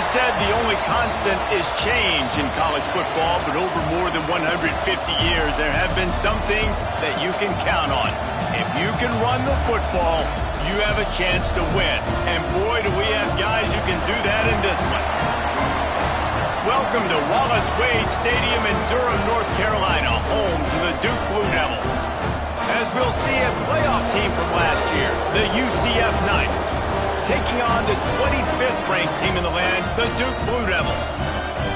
is said the only constant is change in college football, but over more than 150 years, there have been some things that you can count on. If you can run the football, you have a chance to win. And boy, do we have guys who can do that in this one. Welcome to Wallace Wade Stadium in Durham, North Carolina, home to the Duke Blue Devils. As we'll see, a playoff team from last year, the UCF Knights, taking on the 25th ranked team in the land, the Duke Blue Devils.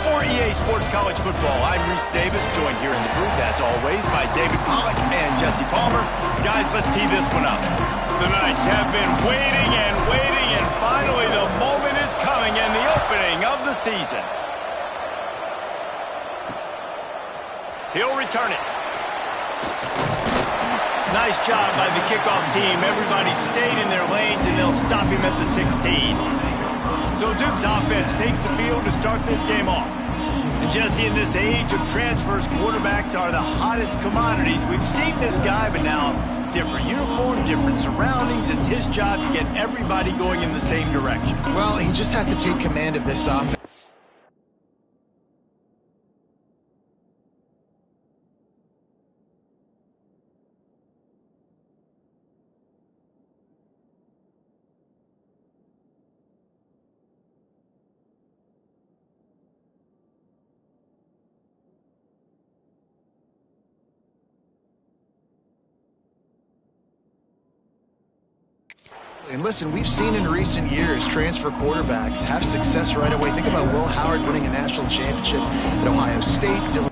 For EA Sports College Football, I'm Reese Davis, joined here in the booth, as always, by David Pollack and Jesse Palmer. Guys, let's tee this one up. The Knights have been waiting, and finally the moment is coming and the opening of the season. He'll return it. Nice job by the kickoff team. Everybody stayed in their lanes, and they'll stop him at the 16. So Duke's offense takes the field to start this game off. And Jesse, in this age of transfers, quarterbacks are the hottest commodities. We've seen this guy, but now different uniform, different surroundings. It's his job to get everybody going in the same direction. Well, he just has to take command of this offense. And listen, we've seen in recent years transfer quarterbacks have success right away. Think about Will Howard winning a national championship at Ohio State.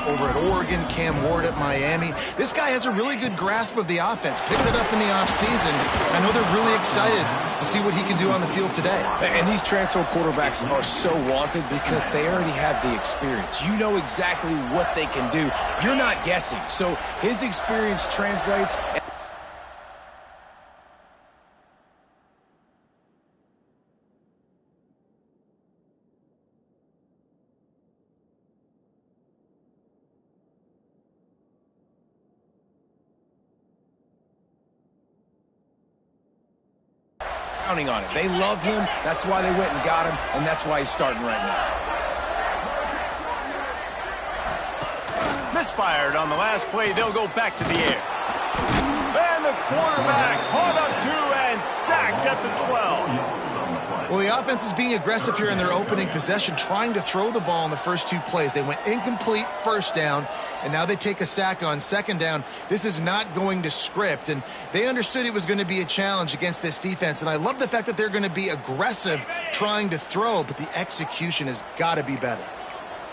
Over at Oregon, Cam Ward at Miami. This guy has a really good grasp of the offense. Picked it up in the offseason. I know they're really excited to see what he can do on the field today. And these transfer quarterbacks are so wanted because they already have the experience. You know exactly what they can do. You're not guessing. So his experience translates. Counting on it. They love him. That's why they went and got him, and that's why he's starting right now. Misfired on the last play. They'll go back to the air. And the quarterback caught up to and sacked at the 12. Well, the offense is being aggressive here in their opening possession, trying to throw the ball in the first two plays. They went incomplete first down, and now they take a sack on second down. This is not going to script, and they understood it was going to be a challenge against this defense. And I love the fact that they're going to be aggressive trying to throw, but the execution has got to be better.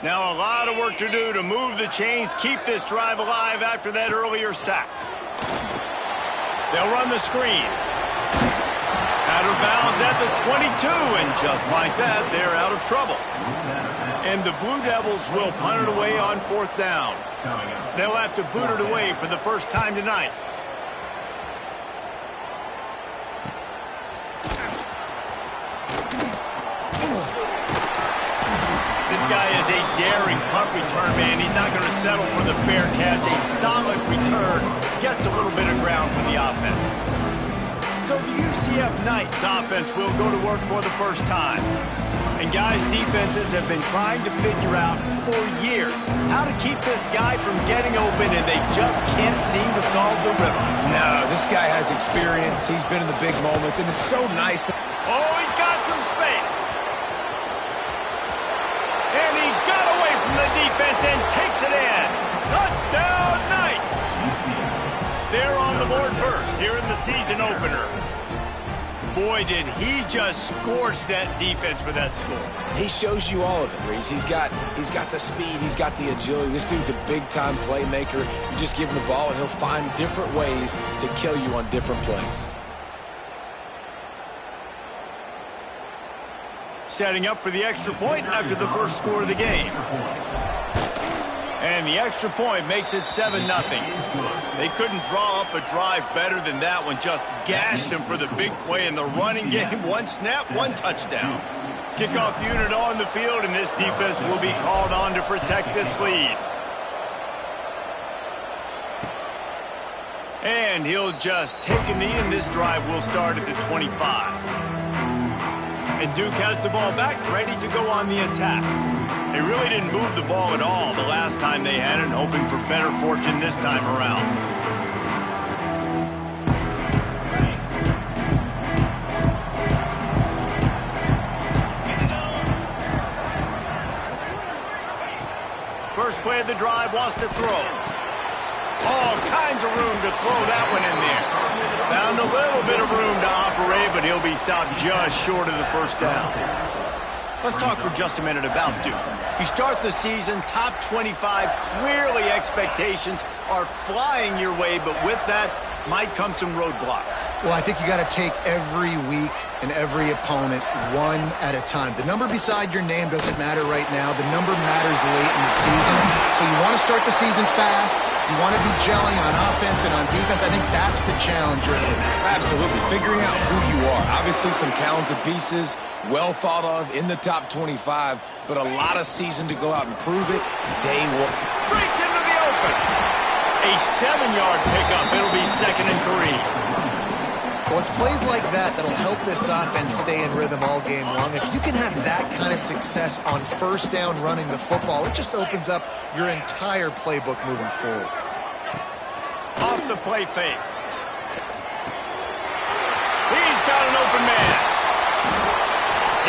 Now a lot of work to do to move the chains, keep this drive alive after that earlier sack. They'll run the screen. Out of bounds at the 22, and just like that, they're out of trouble. And the Blue Devils will punt it away on fourth down. They'll have to boot it away for the first time tonight. This guy is a daring punt return man. He's not going to settle for the fair catch. A solid return gets a little bit of ground for the offense. So the UCF Knights offense will go to work for the first time. And guys, defenses have been trying to figure out for years how to keep this guy from getting open, and they just can't seem to solve the riddle. No, this guy has experience. He's been in the big moments, and it's so nice to... Oh, he's got some space. And he got away from the defense and takes it in. Touchdown, Knights! They're on the board first here in the season opener. Boy, did he just scorch that defense for that score. He shows you all of it, Reese. He's got the speed. He's got the agility. This dude's a big-time playmaker. You just give him the ball, and he'll find different ways to kill you on different plays. Setting up for the extra point after the first score of the game. And the extra point makes it 7-0. They couldn't draw up a drive better than that one. Just gashed them for the big play in the running game. One snap, one touchdown. Kickoff unit on the field, and this defense will be called on to protect this lead. And he'll just take a knee, and this drive will start at the 25. And Duke has the ball back, ready to go on the attack. They really didn't move the ball at all the last time they had it, hoping for better fortune this time around. First play of the drive, wants to throw. All kinds of room to throw that one in there. Found a little bit of room to operate, but he'll be stopped just short of the first down. Let's talk for just a minute about Duke. You start the season top 25. Clearly expectations are flying your way, but with that might come some roadblocks. Well, I think you got to take every week and every opponent one at a time. The number beside your name doesn't matter right now. The number matters late in the season. So you want to start the season fast. You want to be gelling on offense and on defense. I think that's the challenge early. Absolutely. Figuring out who you are. Obviously some talented pieces, well thought of in the top 25, but a lot of season to go out and prove it. Day one. Breaks into the open. A 7-yard pickup. It'll be 2nd and 3. Well, it's plays like that that'll help this offense stay in rhythm all game long. If you can have that kind of success on first down running the football, it just opens up your entire playbook moving forward. Off the play fake. He's got an open man.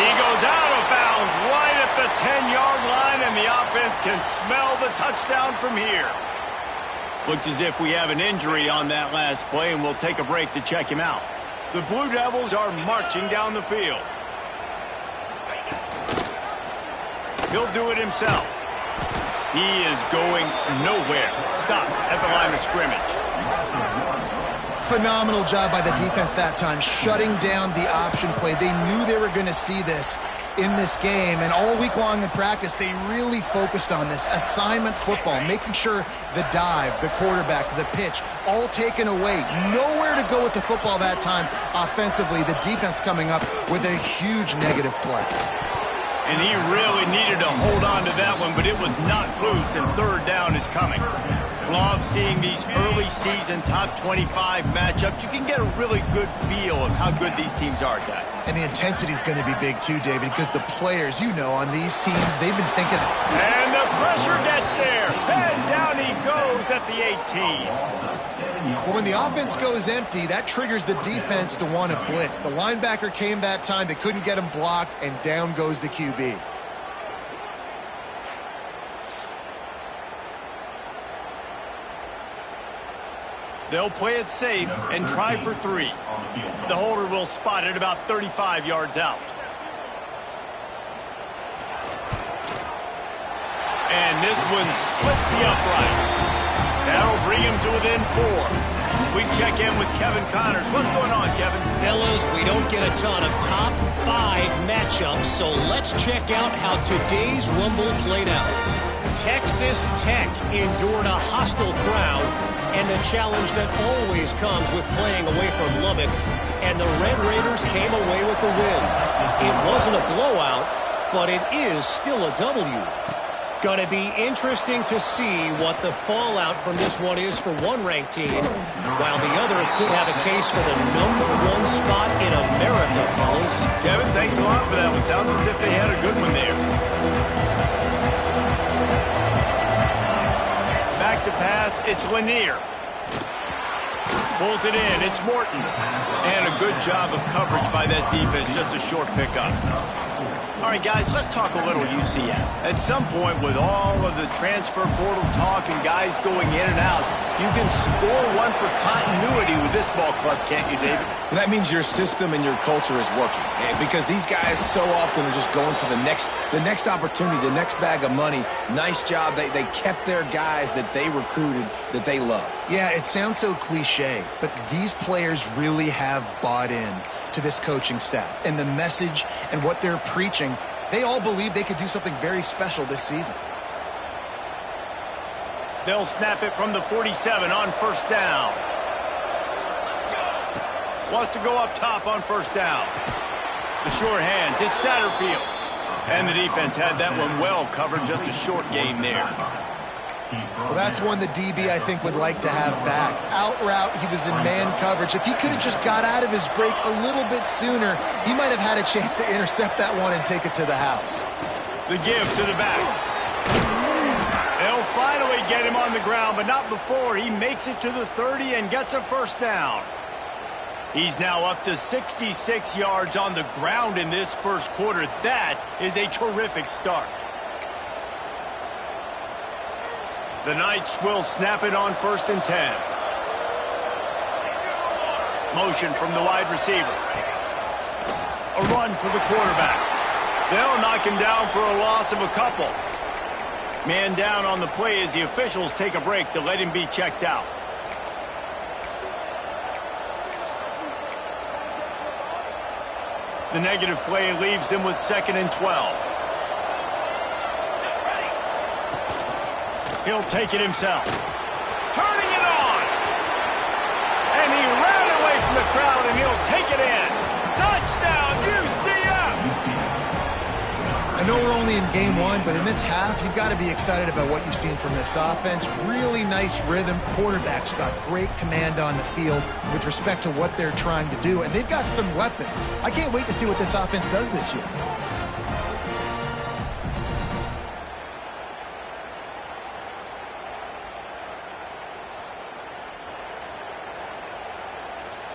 He goes out of bounds right at the 10-yard line, and the offense can smell the touchdown from here. Looks as if we have an injury on that last play, and we'll take a break to check him out. The Blue Devils are marching down the field. He'll do it himself. He is going nowhere. Stop at the line of scrimmage. Phenomenal job by the defense that time, shutting down the option play. They knew they were going to see this in this game, and all week long in practice, they really focused on this assignment football, making sure the dive, the quarterback, the pitch, all taken away. Nowhere to go with the football that time offensively. The defense coming up with a huge negative play. And he really needed to hold on to that one, but it was not loose, and 3rd down is coming. Love seeing these early season top 25 matchups. You can get a really good feel of how good these teams are, guys. And the intensity is going to be big too, David, because the players, you know, on these teams, they've been thinking. And the pressure gets there. And down he goes at the 18. Well, when the offense goes empty, that triggers the defense to want to blitz. The linebacker came that time. They couldn't get him blocked, and down goes the QB. They'll play it safe and try for 3. The holder will spot it about 35 yards out. And this one splits the uprights. That'll bring him to within 4. We check in with Kevin Connors. What's going on, Kevin? Fellas, we don't get a ton of top 5 matchups, so let's check out how today's Rumble played out. Texas Tech endured a hostile crowd and the challenge that always comes with playing away from Lubbock, and the Red Raiders came away with the win. It wasn't a blowout, but it is still a W. Going to be interesting to see what the fallout from this one is for one ranked team, while the other could have a case for the #1 spot in America, fellas. Kevin, thanks a lot for that one. Sounds as if they had a good one there. Back to pass, it's Lanier. Pulls it in, it's Morton. And a good job of coverage by that defense, just a short pickup. All right, guys, let's talk a little UCF. At some point, with all of the transfer portal talk and guys going in and out, you can score one for continuity with this ball club, can't you, David? That means your system and your culture is working, because these guys so often are just going for the next opportunity, the next bag of money. Nice job. They kept their guys that they recruited, that they love. Yeah, it sounds so cliche, but these players really have bought in to this coaching staff and the message and what they're preaching. They all believe they could do something very special this season. They'll snap it from the 47 on first down. Wants to go up top on first down. The short hands, it's Satterfield. And the defense had that one well covered, just a short gain there. Well, that's one the DB, I think, would like to have back. Out route, he was in man coverage. If he could have just got out of his break a little bit sooner, he might have had a chance to intercept that one and take it to the house. The give to the back. They'll finally get him on the ground, but not before he makes it to the 30 and gets a first down. He's now up to 66 yards on the ground in this first quarter. That is a terrific start. The Knights will snap it on first and 10. Motion from the wide receiver. A run for the quarterback. They'll knock him down for a loss of a couple. Man down on the play as the officials take a break to let him be checked out. The negative play leaves them with 2nd and 12. He'll take it himself. Turning it on. And he ran away from the crowd, and he'll take it in. Touchdown, UCF! I know we're only in game one, but in this half, you've got to be excited about what you've seen from this offense. Really nice rhythm. Quarterback's got great command on the field with respect to what they're trying to do, and they've got some weapons. I can't wait to see what this offense does this year.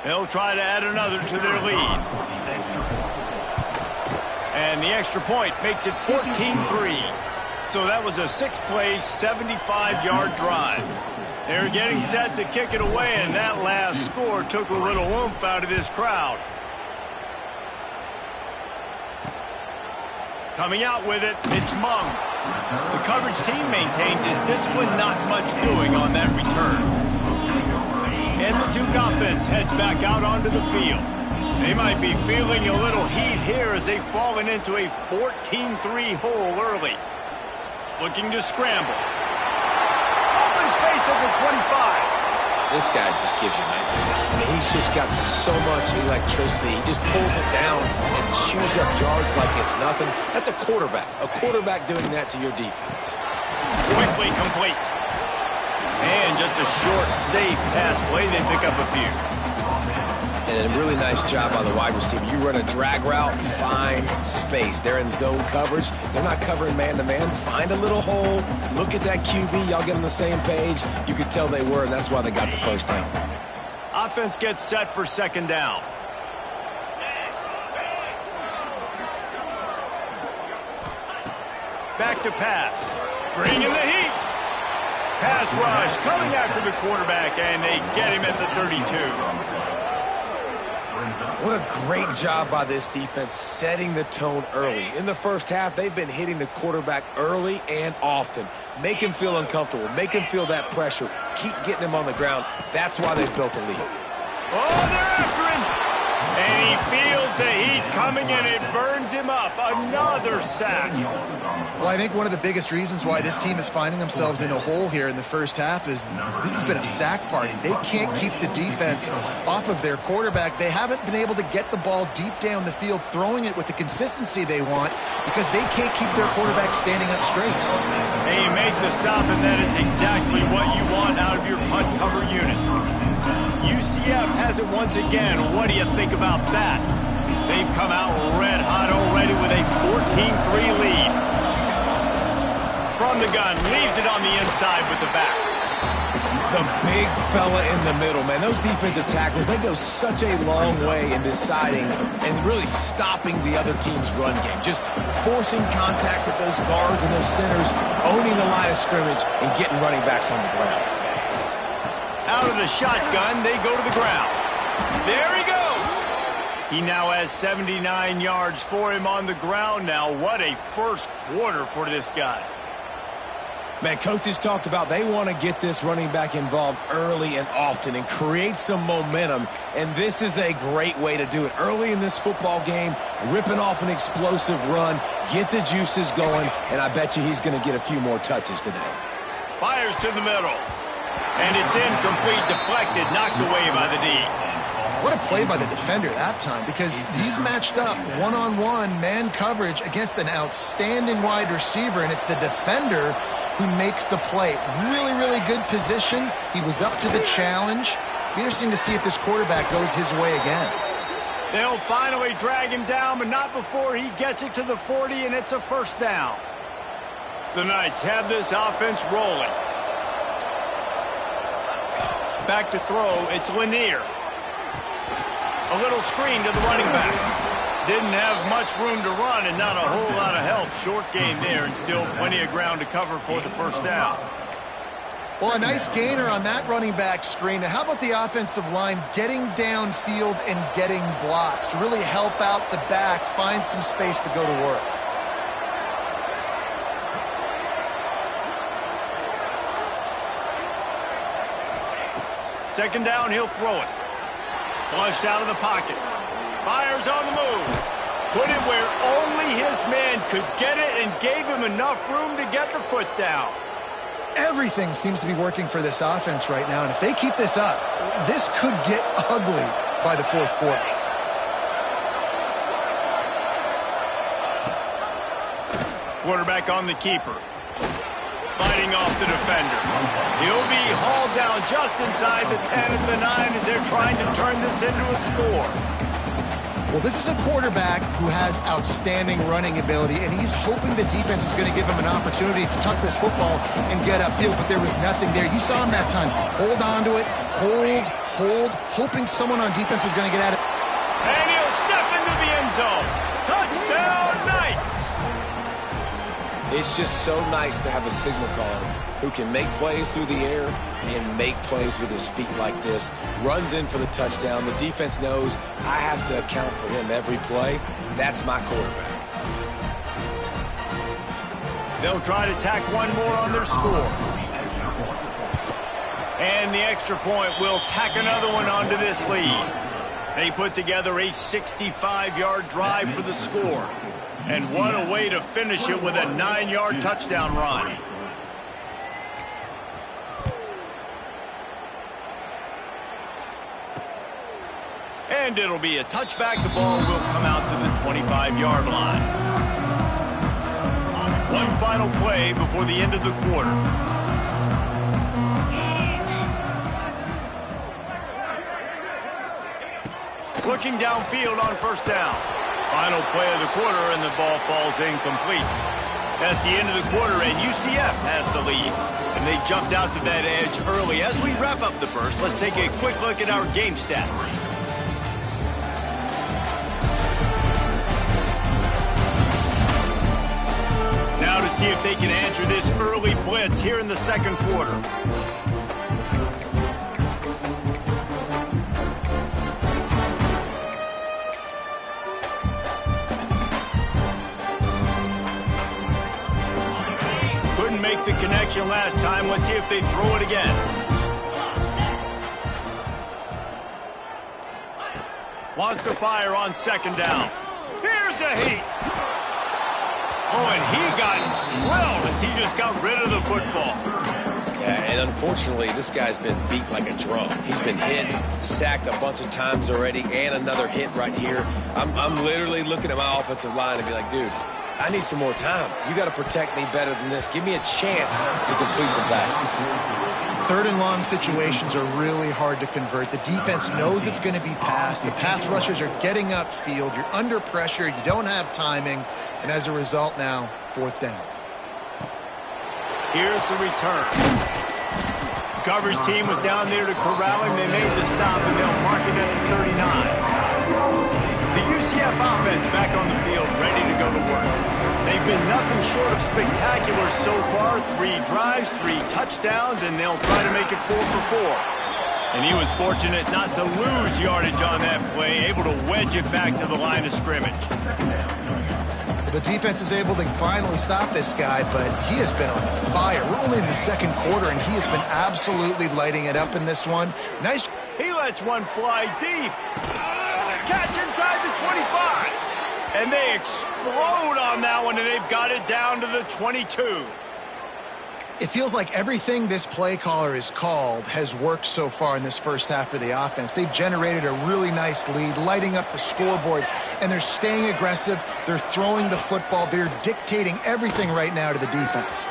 They'll try to add another to their lead. And the extra point makes it 14-3. So that was a 6-play, 75-yard drive. They're getting set to kick it away, and that last score took a little oomph out of this crowd. Coming out with it, it's Mung. The coverage team maintained his discipline, not much doing on that return. And the Duke offense heads back out onto the field. They might be feeling a little heat here as they've fallen into a 14-3 hole early. Looking to scramble. Open space at the 25. This guy just gives you nightmares. I mean, he's just got so much electricity. He just pulls it down and chews up yards like it's nothing. That's a quarterback. A quarterback doing that to your defense. Quickly complete. And just a short, safe pass play. They pick up a few. And a really nice job by the wide receiver. You run a drag route, find space. They're in zone coverage. They're not covering man-to-man. Find a little hole. Look at that QB. Y'all get on the same page. You could tell they were, and that's why they got the first down. Offense gets set for 2nd down. Back to pass. Bring in the heat. Pass rush coming after the quarterback, and they get him at the 32. What a great job by this defense setting the tone early. In the first half, they've been hitting the quarterback early and often. Make him feel uncomfortable. Make him feel that pressure. Keep getting him on the ground. That's why they've built a lead. Oh, they're after him. And he feels the heat coming, and it burns him up. Another sack. Well, I think one of the biggest reasons why this team is finding themselves in a hole here in the first half is this has been a sack party. They can't keep the defense off of their quarterback. They haven't been able to get the ball deep down the field, throwing it with the consistency they want because they can't keep their quarterback standing up straight. Hey, you make the stop, and that is exactly what you want out of your punt cover unit. UCF has it once again. What do you think about that? They've come out red hot already with a 14-3 lead. From the gun, leaves it on the inside with the back. The big fella in the middle, man. Those defensive tackles, they go such a long way in deciding and really stopping the other team's run game. Just forcing contact with those guards and those centers, owning the line of scrimmage, and getting running backs on the ground. Out of the shotgun, they go to the ground. There he goes. He now has 79 yards for him on the ground now. What a first quarter for this guy. Man, coaches talked about they want to get this running back involved early and often and create some momentum, and this is a great way to do it. Early in this football game, ripping off an explosive run, get the juices going, and I bet you he's going to get a few more touches today. Fires to the middle. And it's incomplete, deflected, knocked away by the D. What a play by the defender that time, because he's matched up one-on-one man coverage against an outstanding wide receiver, and it's the defender who makes the play. Really, really good position. He was up to the challenge. Be interesting to see if this quarterback goes his way again. They'll finally drag him down, but not before he gets it to the 40, and it's a first down. The Knights have this offense rolling. Back to throw, it's Lanier. A little screen to the running back. Didn't have much room to run and not a whole lot of help. Short game there and still plenty of ground to cover for the first down. Well, a nice gainer on that running back screen. Now, how about the offensive line getting downfield and getting blocks to really help out the back, find some space to go to work? Second down, he'll throw it. Flushed out of the pocket. Fires on the move. Put it where only his man could get it and gave him enough room to get the foot down. Everything seems to be working for this offense right now, and if they keep this up, this could get ugly by the fourth quarter. Quarterback on the keeper. Fighting off the defender. He'll be hauled down just inside the 10 of the 9 as they're trying to turn this into a score. Well, this is a quarterback who has outstanding running ability, and he's hoping the defense is going to give him an opportunity to tuck this football and get upfield, but there was nothing there. You saw him that time. Hold on to it, hold, hoping someone on defense was going to get at it. And he'll step into the end zone. Touchdown, Knights! It's just so nice to have a signal caller who can make plays through the air and make plays with his feet like this. Runs in for the touchdown. The defense knows I have to account for him every play. That's my quarterback. They'll try to tack one more on their score. And the extra point will tack another one onto this lead. They put together a 65-yard drive for the score. And what a way to finish it with a 9-yard touchdown run. And it'll be a touchback. The ball will come out to the 25-yard line. One final play before the end of the quarter. Looking downfield on first down. Final play of the quarter, and the ball falls incomplete. That's the end of the quarter, and UCF has the lead. And they jumped out to that edge early. As we wrap up the first, let's take a quick look at our game stats. Now to see if they can answer this early blitz here in the second quarter. Make the connection last time. Let's see if they throw it again. Wants to fire on second down. Here's a heat. Oh, and he got drilled as he just got rid of the football. Yeah, and unfortunately, this guy's been beat like a drum. He's been hit, sacked a bunch of times already, and another hit right here. I'm literally looking at my offensive line and be like, dude, I need some more time. You got to protect me better than this. Give me a chance to complete some passes. Third and long situations are really hard to convert. The defense knows it's going to be passed. The pass rushers are getting upfield. You're under pressure. You don't have timing. And as a result now, fourth down. Here's the return. The coverage team was down there to corral him. They made the stop, and they'll mark it at the 39. The UCF offense back on the field, ready to go to work. They've been nothing short of spectacular so far. 3 drives, 3 touchdowns, and they'll try to make it 4 for 4. And he was fortunate not to lose yardage on that play, able to wedge it back to the line of scrimmage. The defense is able to finally stop this guy, but he has been on fire. We're only in the second quarter, and he has been absolutely lighting it up in this one. Nice. He lets one fly deep. Catch inside the 25. And they explode on that one, and they've got it down to the 22. It feels like everything this play caller has called has worked so far in this first half for the offense. They've generated a really nice lead, lighting up the scoreboard, and they're staying aggressive. They're throwing the football. They're dictating everything right now to the defense.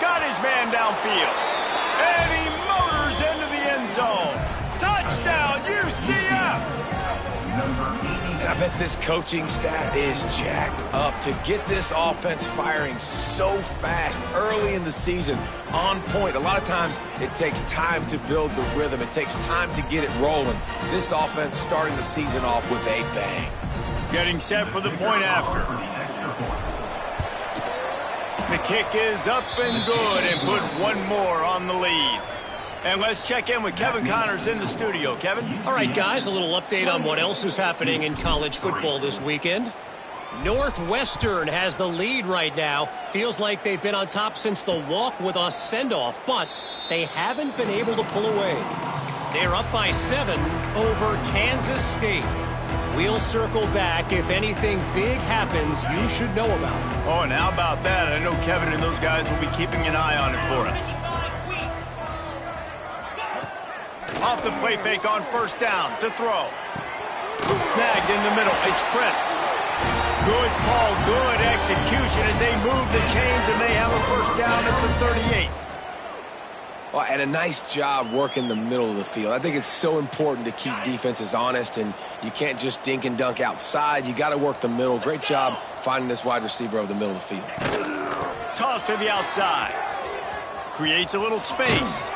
Got his man downfield, and he motors into the end zone. Touchdown, UCF! I bet this coaching staff is jacked up to get this offense firing so fast early in the season, on point. A lot of times it takes time to build the rhythm. It takes time to get it rolling. This offense starting the season off with a bang. Getting set for the point after. The kick is up and good, and put one more on the lead. And let's check in with Kevin Connors in the studio. Kevin? All right, guys, a little update on what else is happening in college football this weekend. Northwestern has the lead right now. Feels like they've been on top since the walk with us send-off, but they haven't been able to pull away. They're up by 7 over Kansas State. We'll circle back if anything big happens you should know about. Oh, and how about that? I know Kevin and those guys will be keeping an eye on it for us. Off the play fake on first down to throw. Snagged in the middle. It's Prince. Good call, good execution as they move the chains, and they have a first down at the 38. Well, and a nice job working the middle of the field. I think it's so important to keep defenses honest, and you can't just dink and dunk outside. You got to work the middle. Great job finding this wide receiver over the middle of the field. Toss to the outside. Creates a little space.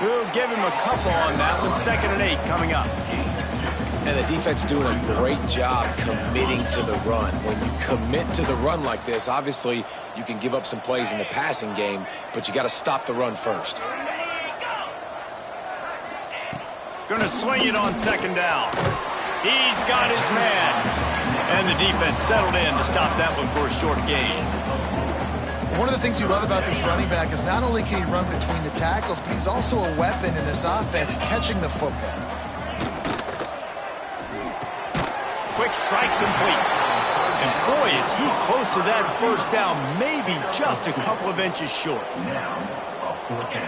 We'll give him a couple on that one. 2nd and 8 coming up. And the defense doing a great job committing to the run. When you commit to the run like this, obviously you can give up some plays in the passing game, but you got to stop the run first. Gonna swing it on 2nd down. He's got his man. And the defense settled in to stop that one for a short gain. One of the things you love about this running back is not only can he run between the tackles, but he's also a weapon in this offense, catching the football. Quick strike complete. And boy, is he close to that first down, maybe just a couple of inches short.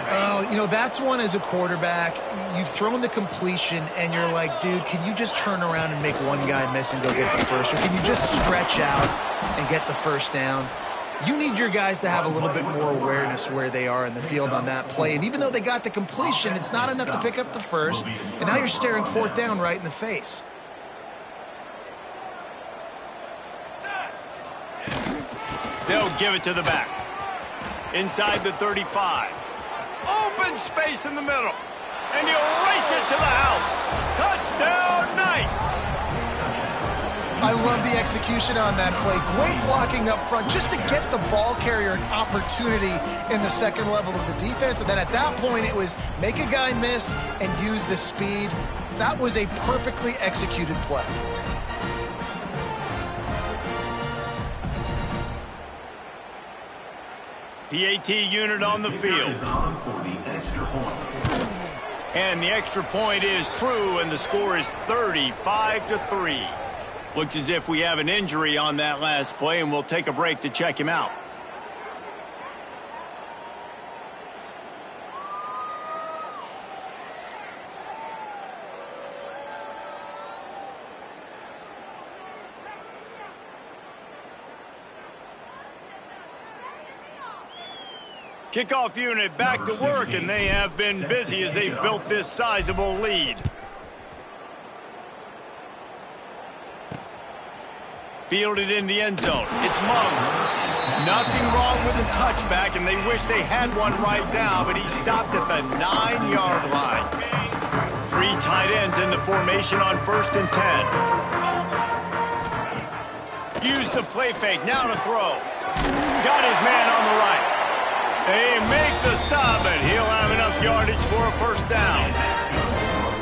Oh, you know, that's one as a quarterback. You've thrown the completion, and you're like, dude, can you just turn around and make one guy miss and go get the first? Or can you just stretch out and get the first down? You need your guys to have a little bit more awareness where they are in the field on that play. And even though they got the completion, it's not enough to pick up the first. And now you're staring 4th down right in the face. They'll give it to the back. Inside the 35. Open space in the middle. And he'll race it to the house. Touchdown, Knights! I love the execution on that play. Great blocking up front just to get the ball carrier an opportunity in the second level of the defense. And then at that point, it was make a guy miss and use the speed. That was a perfectly executed play. PAT unit on the field. And the extra point is true, and the score is 35-3. Looks as if we have an injury on that last play, and we'll take a break to check him out. Kickoff unit back to work, and they have been busy as they've built this sizable lead. Fielded in the end zone. It's Mung. Nothing wrong with the touchback, and they wish they had one right now, but he stopped at the 9-yard line. 3 tight ends in the formation on 1st and 10. Use the play fake, now to throw. Got his man on the right. They make the stop, and he'll have enough yardage for a first down.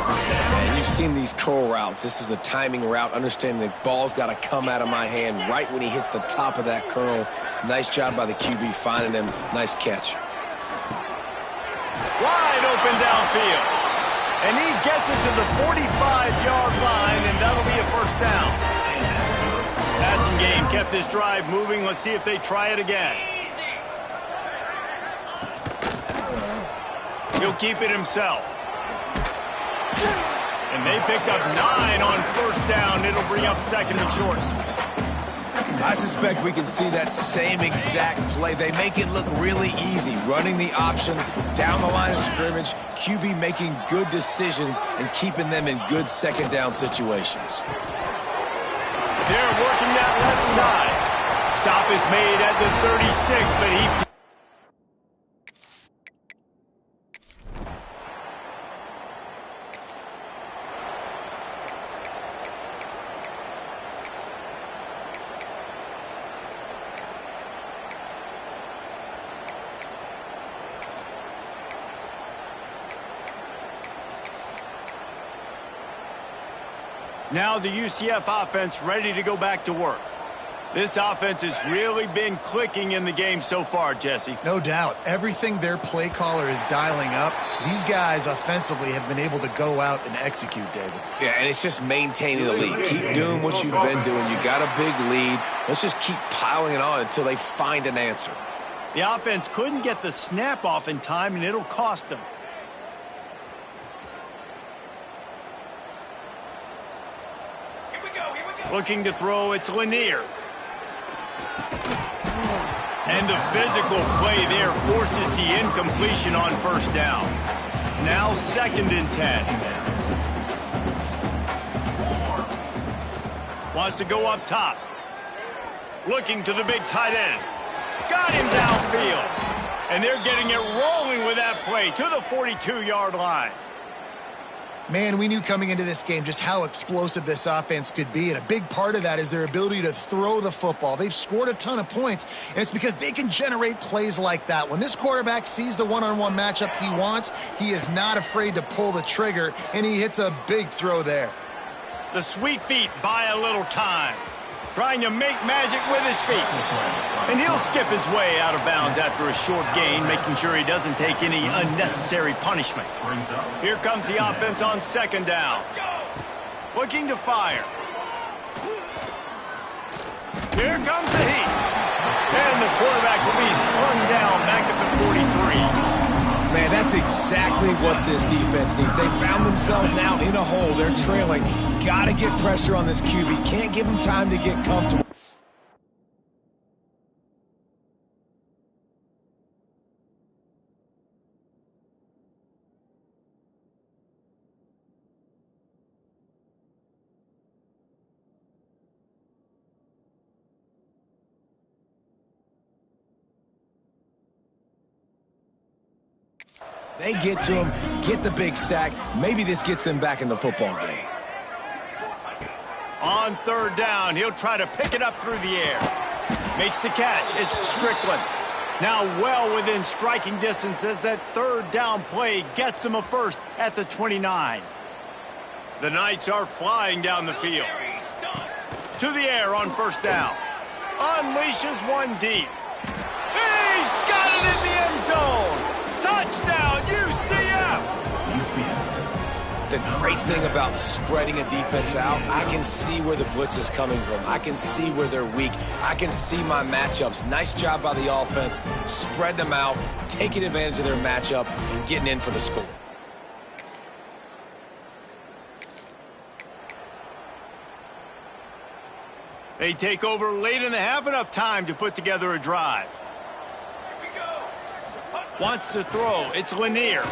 And you've seen these curl routes. This is a timing route, understanding the ball's got to come out of my hand right when he hits the top of that curl. Nice job by the QB finding him. Nice catch. Wide open downfield. And he gets it to the 45-yard line, and that'll be a first down. Passing game kept this drive moving. Let's see if they try it again. He'll keep it himself. And they picked up 9 on first down. It'll bring up second and short. I suspect we can see that same exact play. They make it look really easy, running the option down the line of scrimmage, QB making good decisions and keeping them in good second down situations. They're working that left side. Stop is made at the 36, but he... Now the UCF offense ready to go back to work. This offense has really been clicking in the game so far, Jesse. No doubt. Everything their play caller is dialing up, these guys offensively have been able to go out and execute, David. Yeah, and it's just maintaining the lead. Keep doing what you've been doing. You got a big lead. Let's just keep piling it on until they find an answer. The offense couldn't get the snap off in time, and it'll cost them. Looking to throw, it's Lanier. And the physical play there forces the incompletion on first down. Now 2nd and 10. Wants to go up top. Looking to the big tight end. Got him downfield. And they're getting it rolling with that play to the 42-yard line. Man, we knew coming into this game just how explosive this offense could be, and a big part of that is their ability to throw the football. They've scored a ton of points, and it's because they can generate plays like that. When this quarterback sees the one-on-one matchup he wants, he is not afraid to pull the trigger, and he hits a big throw there. The sweet feet buy a little time. Trying to make magic with his feet. And he'll skip his way out of bounds after a short gain, making sure he doesn't take any unnecessary punishment. Here comes the offense on 2nd down. Looking to fire. Here comes the heat. And the quarterback will be slung down back at the 43. Man, that's exactly what this defense needs. They found themselves now in a hole. They're trailing. Got to get pressure on this QB. Can't give him time to get comfortable. They get to him, get the big sack. Maybe this gets them back in the football game. On 3rd down, he'll try to pick it up through the air. Makes the catch. It's Strickland. Now well within striking distance as that 3rd down play gets them a first at the 29. The Knights are flying down the field. To the air on 1st down. Unleashes one deep. He's got it in the end zone. Touchdown, UCF! The great thing about spreading a defense out, I can see where the blitz is coming from. I can see where they're weak. I can see my matchups. Nice job by the offense. Spread them out, taking advantage of their matchup, and getting in for the score. They take over late in the half, enough time to put together a drive. Wants to throw. It's Lanier.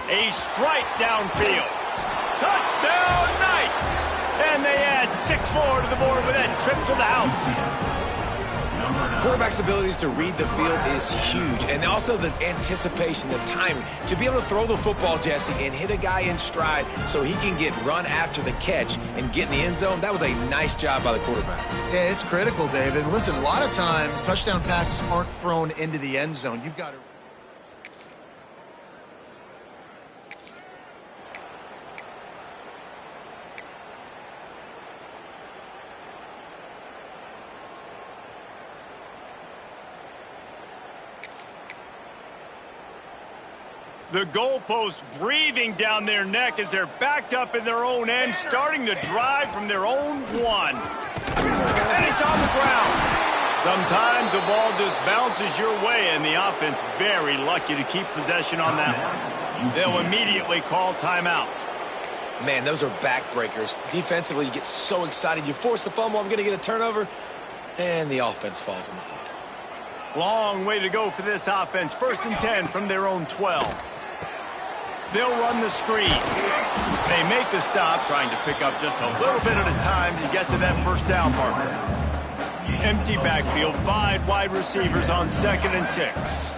A strike downfield. Touchdown, Knights! And they add 6 more to the board with that trip to the house. Quarterback's abilities to read the field is huge. And also the anticipation, the timing. To be able to throw the football, Jesse, and hit a guy in stride so he can get run after the catch and get in the end zone, that was a nice job by the quarterback. Yeah, it's critical, David. Listen, a lot of times touchdown passes aren't thrown into the end zone. You've got to... The goalpost breathing down their neck as they're backed up in their own end, starting the drive from their own 1. And it's on the ground. Sometimes the ball just bounces your way, and the offense very lucky to keep possession on that one. They'll immediately call timeout. Man, those are backbreakers. Defensively, you get so excited. You force the fumble, I'm going to get a turnover, and the offense falls on the football. Long way to go for this offense. 1st and 10 from their own 12. They'll run the screen. They make the stop, trying to pick up just a little bit at a time to get to that first down marker. Empty backfield, 5 wide receivers on 2nd and 6.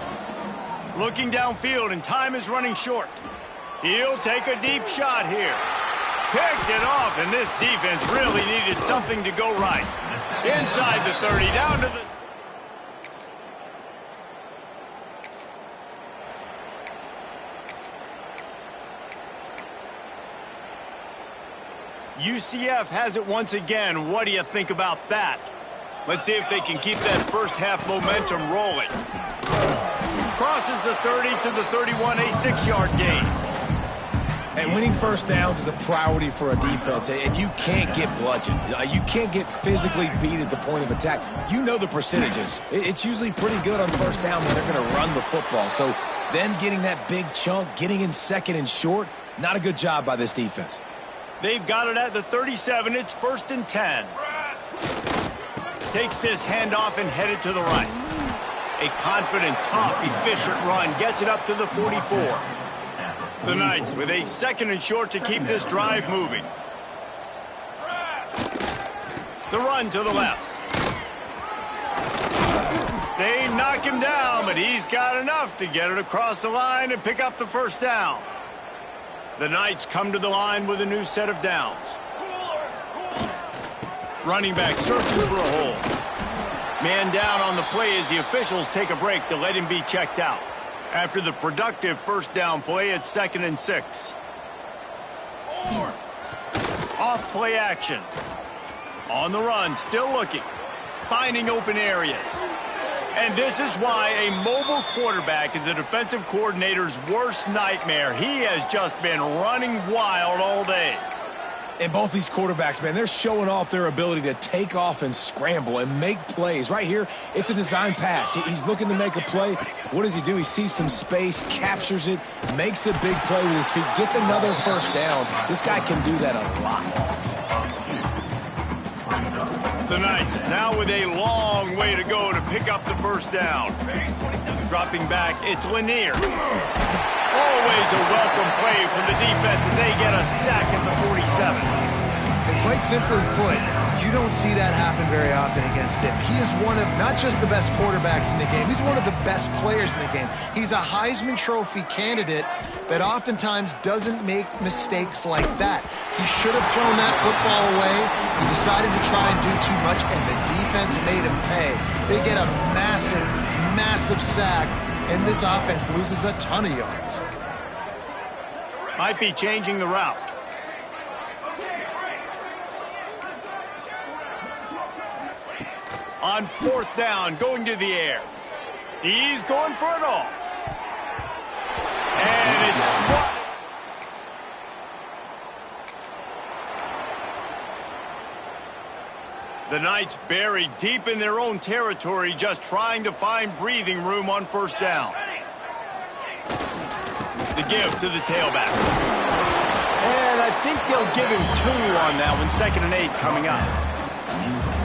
Looking downfield, and time is running short. He'll take a deep shot here. Picked it off, and this defense really needed something to go right. Inside the 30, down to the... UCF has it once again. What do you think about that? Let's see if they can keep that first half momentum rolling. Crosses the 30 to the 31, a 6-yard gain. And winning first downs is a priority for a defense. If you can't get bludgeoned, you can't get physically beat at the point of attack, you know the percentages. It's usually pretty good on first down that they're going to run the football. So them getting that big chunk, getting in 2nd and short, not a good job by this defense. They've got it at the 37. It's 1st and 10. Takes this handoff and headed to the right. A confident, tough, efficient run gets it up to the 44. The Knights with a 2nd and short to keep this drive moving. The run to the left. They knock him down, but he's got enough to get it across the line and pick up the first down. The Knights come to the line with a new set of downs. Running back searching for a hole. Man down on the play as the officials take a break to let him be checked out. After the productive first down play, it's 2nd and 6. Off play action. On the run, still looking. Finding open areas. And this is why a mobile quarterback is a defensive coordinator's worst nightmare. He has just been running wild all day. And both these quarterbacks, man, they're showing off their ability to take off and scramble and make plays. Right here, it's a design pass. He's looking to make a play. What does he do? He sees some space, captures it, makes the big play with his feet, gets another first down. This guy can do that a lot. The Knights now with a long way to go to pick up the first down. Dropping back, it's Lanier. Always a welcome play from the defense as they get a sack at the 47. And quite simply put, you don't see that happen very often against him. He is one of not just the best quarterbacks in the game, he's one of the best players in the game. He's a Heisman Trophy candidate that oftentimes doesn't make mistakes like that. He should have thrown that football away. He decided to try and do too much, and the defense made him pay. They get a massive, massive sack, and this offense loses a ton of yards. Might be changing the route. On 4th down, going to the air. He's going for it all. And it's swatted. The Knights buried deep in their own territory, just trying to find breathing room on 1st down. The give to the tailback. And I think they'll give him 2 on that one. 2nd and 8 coming up.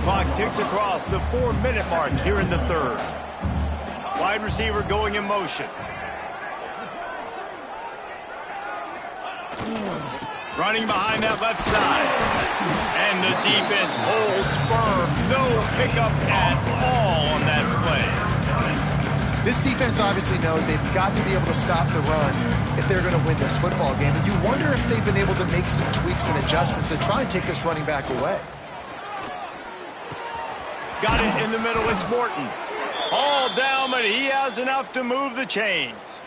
Clock ticks across the 4-minute mark here in the 3rd. Wide receiver going in motion. Running behind that left side. And the defense holds firm. No pickup at all on that play. This defense obviously knows they've got to be able to stop the run if they're going to win this football game. And you wonder if they've been able to make some tweaks and adjustments to try and take this running back away. Got it in the middle. It's Morton. All down, but he has enough to move the chains.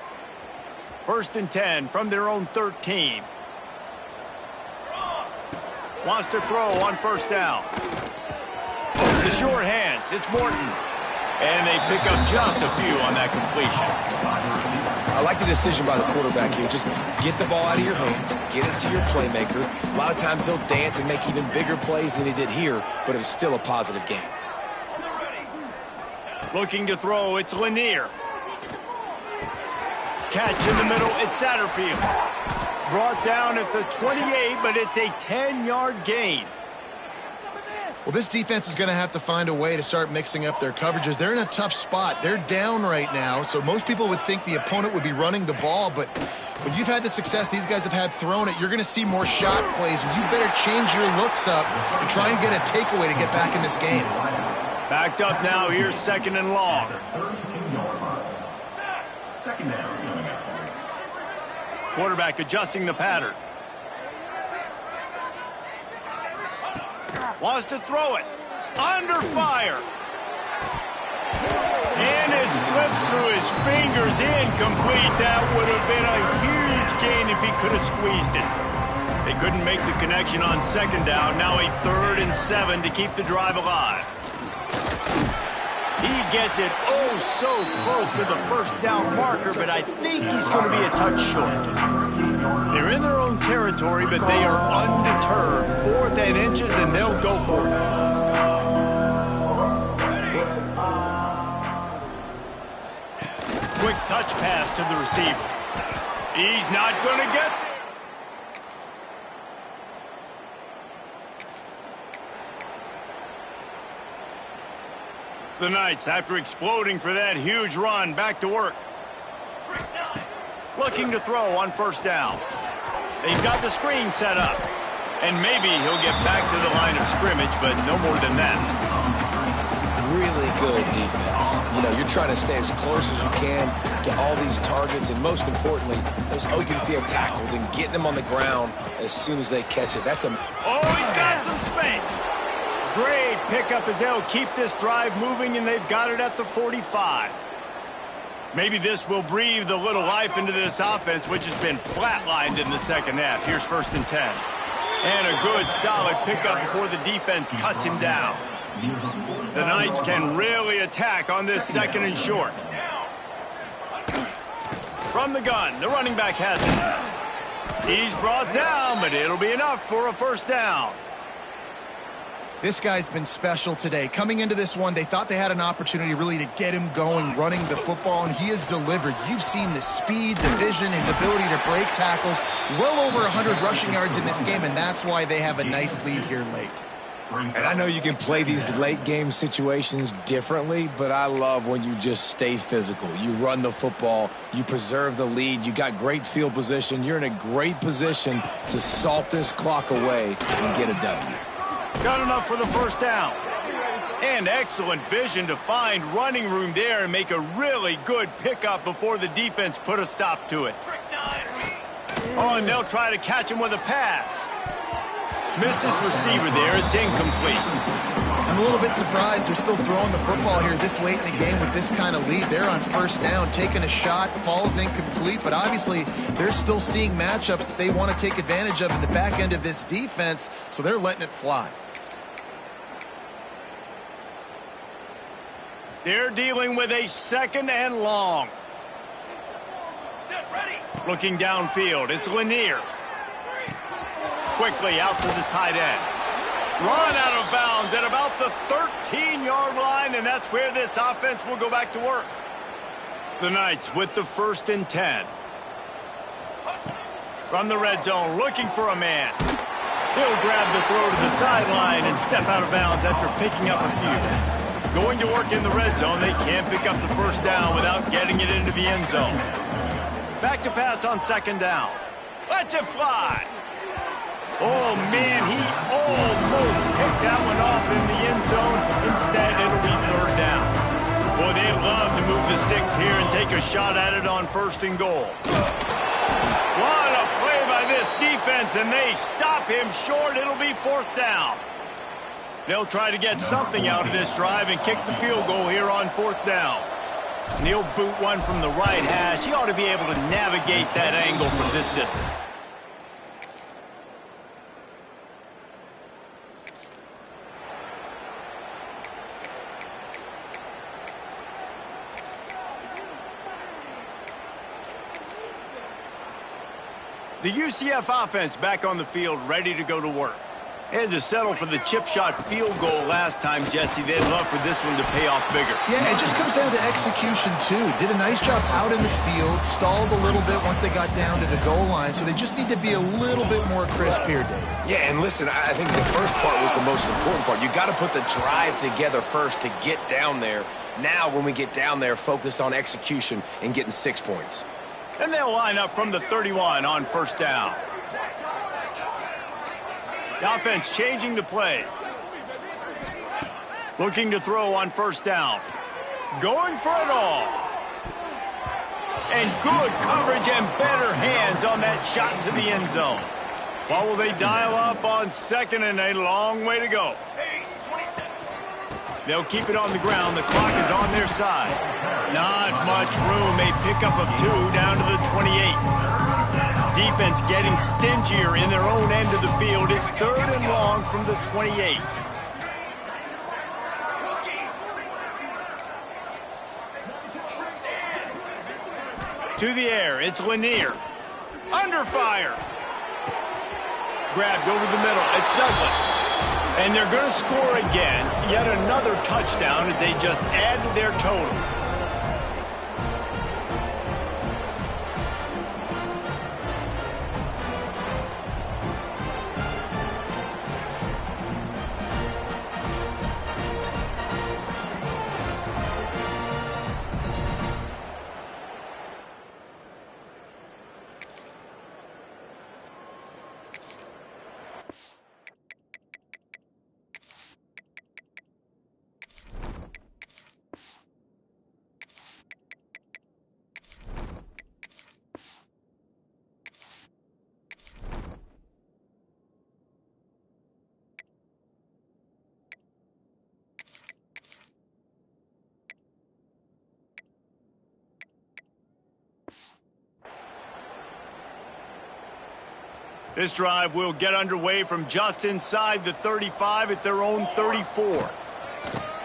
1st and 10 from their own 13. Wants to throw on 1st down. The short hands. It's Morton. And they pick up just a few on that completion. I like the decision by the quarterback here. Just get the ball out of your hands, get it to your playmaker. A lot of times they'll dance and make even bigger plays than he did here, but it was still a positive game. Looking to throw, it's Lanier. Catch in the middle, it's Satterfield. Brought down at the 28, but it's a 10-yard gain. Well, this defense is going to have to find a way to start mixing up their coverages. They're in a tough spot. They're down right now, so most people would think the opponent would be running the ball, but when you've had the success these guys have had throwing it, you're going to see more shot plays, and you better change your looks up and try and get a takeaway to get back in this game. Backed up now, here's second and long. Second down. Quarterback adjusting the pattern. Wants to throw it. Under fire. And it slips through his fingers. Incomplete. That would have been a huge gain if he could have squeezed it. They couldn't make the connection on second down. Now a 3rd and 7 to keep the drive alive. He gets it oh so close to the first down marker, but I think he's going to be a touch short. They're in their own territory, but they are undeterred. 4th and inches, and they'll go for it. Quick touch pass to the receiver. He's not going to get there. The Knights, after exploding for that huge run, back to work. Looking to throw on first down. They've got the screen set up. And maybe he'll get back to the line of scrimmage, but no more than that. Really good defense. You know, you're trying to stay as close as you can to all these targets, and most importantly, those open field tackles and getting them on the ground as soon as they catch it. That's a... Oh, he's got some space. Great pickup as they'll keep this drive moving, and they've got it at the 45. Maybe this will breathe a little life into this offense, which has been flatlined in the second half. Here's 1st and 10. And a good, solid pickup before the defense cuts him down. The Knights can really attack on this 2nd and short. From the gun, the running back has it. He's brought down, but it'll be enough for a first down. This guy's been special today. Coming into this one, they thought they had an opportunity really to get him going, running the football, and he has delivered. You've seen the speed, the vision, his ability to break tackles. Well over 100 rushing yards in this game, and that's why they have a nice lead here late. And I know you can play these late game situations differently, but I love when you just stay physical. You run the football, you preserve the lead, you got great field position, you're in a great position to salt this clock away and get a W. Got enough for the first down. And excellent vision to find running room there and make a really good pickup before the defense put a stop to it. Oh, and they'll try to catch him with a pass. Missed his receiver there. It's incomplete. I'm a little bit surprised they're still throwing the football here this late in the game with this kind of lead. They're on first down, taking a shot, falls incomplete, but obviously they're still seeing matchups that they want to take advantage of in the back end of this defense, so they're letting it fly. They're dealing with a 2nd and long. Looking downfield, it's Lanier. Quickly out to the tight end. Run out of bounds at about the 13-yard line, and that's where this offense will go back to work. The Knights with the 1st and 10. From the red zone, looking for a man. He'll grab the throw to the sideline and step out of bounds after picking up a few. Going to work in the red zone, they can't pick up the first down without getting it into the end zone. Back to pass on 2nd down. Lets it fly. Oh, man, he almost picked that one off in the end zone. Instead, it'll be 3rd down. Boy, they'd love to move the sticks here and take a shot at it on 1st and goal. What a play by this defense, and they stop him short. It'll be 4th down. They'll try to get something out of this drive and kick the field goal here on 4th down. And he'll boot one from the right hash. He ought to be able to navigate that angle from this distance. The UCF offense back on the field, ready to go to work. They had to settle for the chip shot field goal last time, Jesse. They'd love for this one to pay off bigger. Yeah, it just comes down to execution, too. Did a nice job out in the field, stalled a little bit once they got down to the goal line, so they just need to be a little bit more crisp here, Dave. Yeah, and listen, I think the first part was the most important part. You got to put the drive together first to get down there. Now, when we get down there, focus on execution and getting 6 points. And they'll line up from the 31 on first down. The offense changing the play. Looking to throw on first down. Going for it all. And good coverage and better hands on that shot to the end zone. What will they dial up on second and a long way to go? They'll keep it on the ground. The clock is on their side. Not much room. A pickup of 2 down to the 28. Defense getting stingier in their own end of the field. It's 3rd and long from the 28. To the air, it's Lanier. Under fire. Grabbed over the middle, it's Douglas. And they're going to score again. Yet another touchdown as they just add to their total. This drive will get underway from just inside the 35 at their own 34.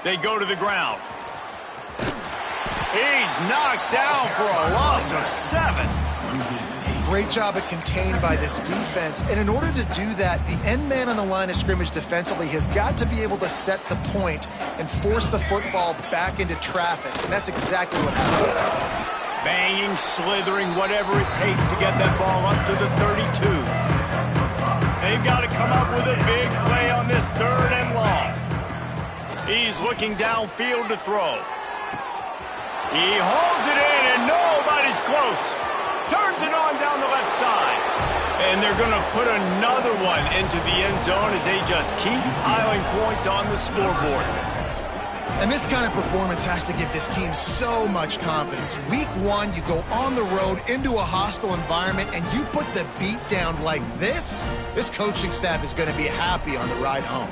They go to the ground. He's knocked down for a loss of 7. Great job at contained by this defense. And in order to do that, the end man on the line of scrimmage defensively has got to be able to set the point and force the football back into traffic. And that's exactly what happened. Banging, slithering, whatever it takes to get that ball up to the 32. They've got to come up with a big play on this 3rd and long. He's looking downfield to throw. He holds it in, and nobody's close. Turns it on down the left side. And they're going to put another one into the end zone as they just keep piling points on the scoreboard. And this kind of performance has to give this team so much confidence. Week 1, you go on the road into a hostile environment, and you put the beat down like this coaching staff is going to be happy on the ride home.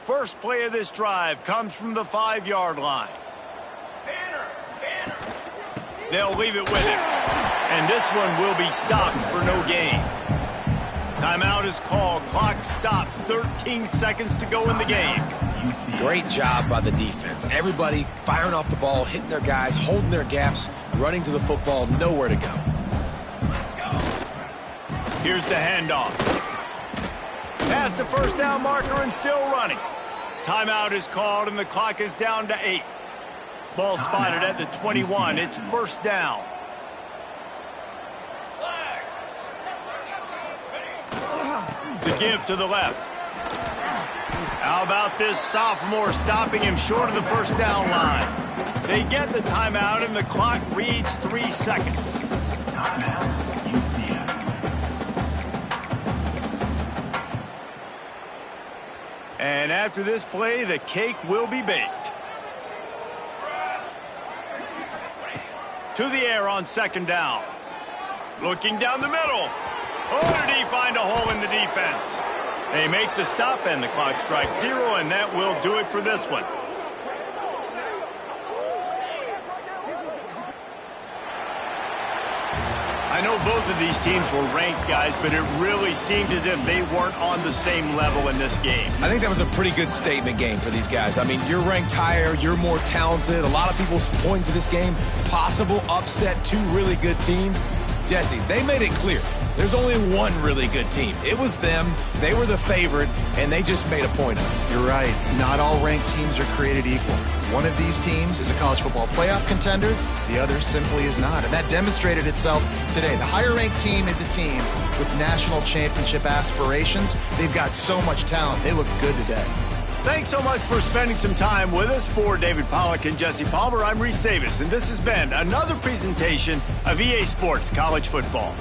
First play of this drive comes from the 5-yard line. They'll leave it with him. And this one will be stopped for no gain. Timeout is called. Clock stops. 13 seconds to go in the game. Great job by the defense. Everybody firing off the ball, hitting their guys, holding their gaps, running to the football, nowhere to go. Here's the handoff. Past the first down marker and still running. Timeout is called and the clock is down to 8. Ball spotted at the 21. It's first down. The give to the left. How about this sophomore stopping him short of the first down line? They get the timeout and the clock reads 3 seconds. Timeout, UCF. And after this play, the cake will be baked. To the air on second down. Looking down the middle. Oh, did he find a hole in the defense? They make the stop and the clock strikes 0, and that will do it for this one. I know both of these teams were ranked, guys, but it really seemed as if they weren't on the same level in this game. I think that was a pretty good statement game for these guys. I mean, you're ranked higher, you're more talented. A lot of people point to this game, possible upset, two really good teams. Jesse, they made it clear. There's only one really good team. It was them. They were the favorite, and they just made a point of it. You're right. Not all ranked teams are created equal. One of these teams is a college football playoff contender. The other simply is not. And that demonstrated itself today. The higher-ranked team is a team with national championship aspirations. They've got so much talent. They look good today. Thanks so much for spending some time with us. For David Pollack and Jesse Palmer, I'm Reese Davis, and this has been another presentation of EA Sports College Football.